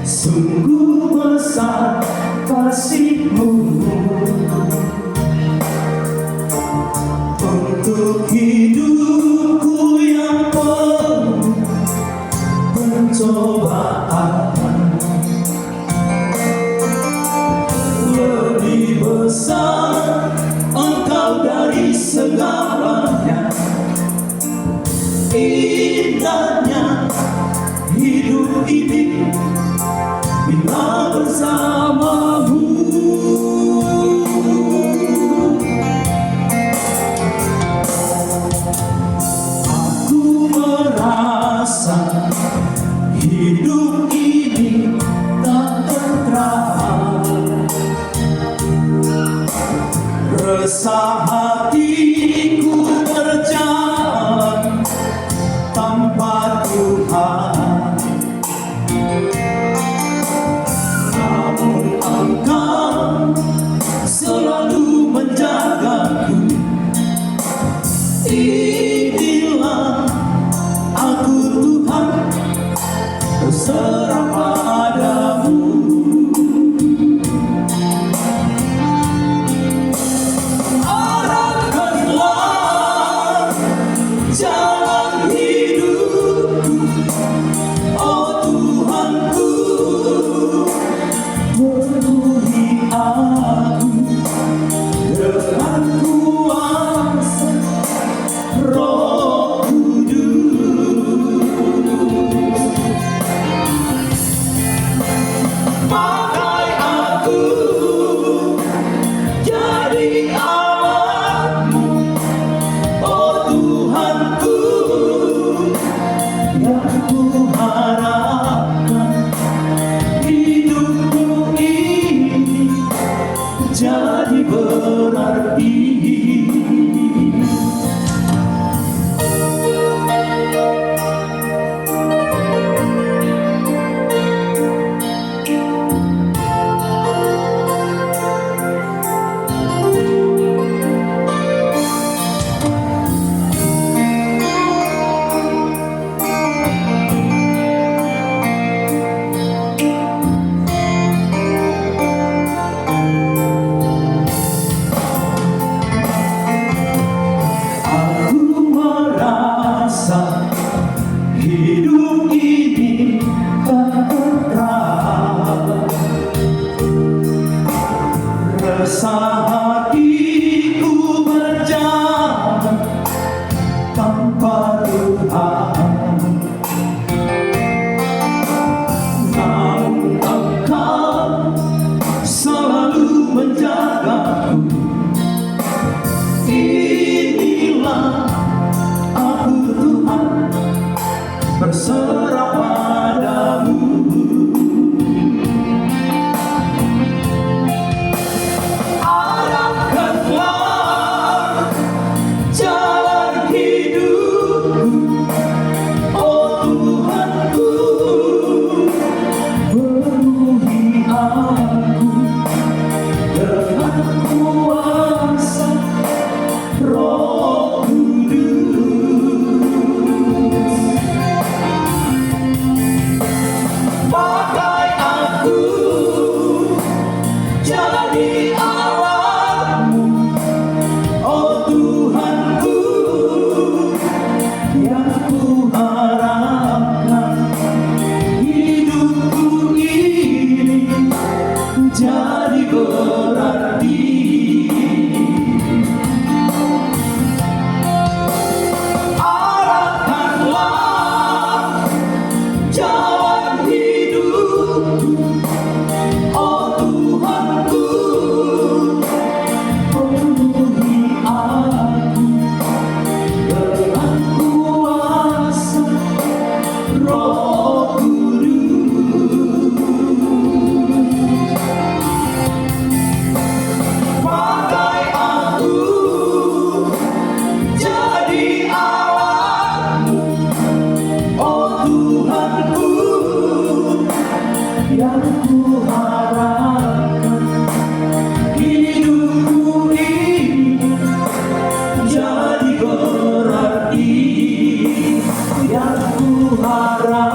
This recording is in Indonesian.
Sungguh besar kasih-Mu untuk hidupku yang penuh pencobaan. Lebih besar Engkau dari segalanya, indahnya hidup ini bila bersama-Mu. Aku merasa hidup ini tak tentram, resah hatiku berjalan tanpa Tuhan. Namun Engkau selalu menjagaku. Inilah aku Tuhan, berserah padamu. Arahkanlah jalan hidupku, oh Tuhanku. Penuhi aku dengan kuasa Roh Kudus. Pakai aku jadi alatmu, oh Tuhanku, yang kuharapkan hidupku ini jadi berarti. Hidup ini tak tentram, resah hatiku berjalan tanpa Tuhan. Namun Engkau selalu menjagaku. Inilah aku Tuhan, berserah padamu. Arahkanlah jalan hidupku, oh Tuhanku. Penuhi aku dengan kuasa Roh Kudus. Pakai aku jadi alatmu, oh Tuhanku, yang kuharapkan hidupku ini jadi berarti. Arahkanlah jalan hidupku, oh Tuhanku. Penuhi aku dengan kuasa Roh Kudus. Pakai aku jadi alatmu, oh Tuhanku, yang kuharapkan hidupku ini jadi berarti. Yang kuharapkan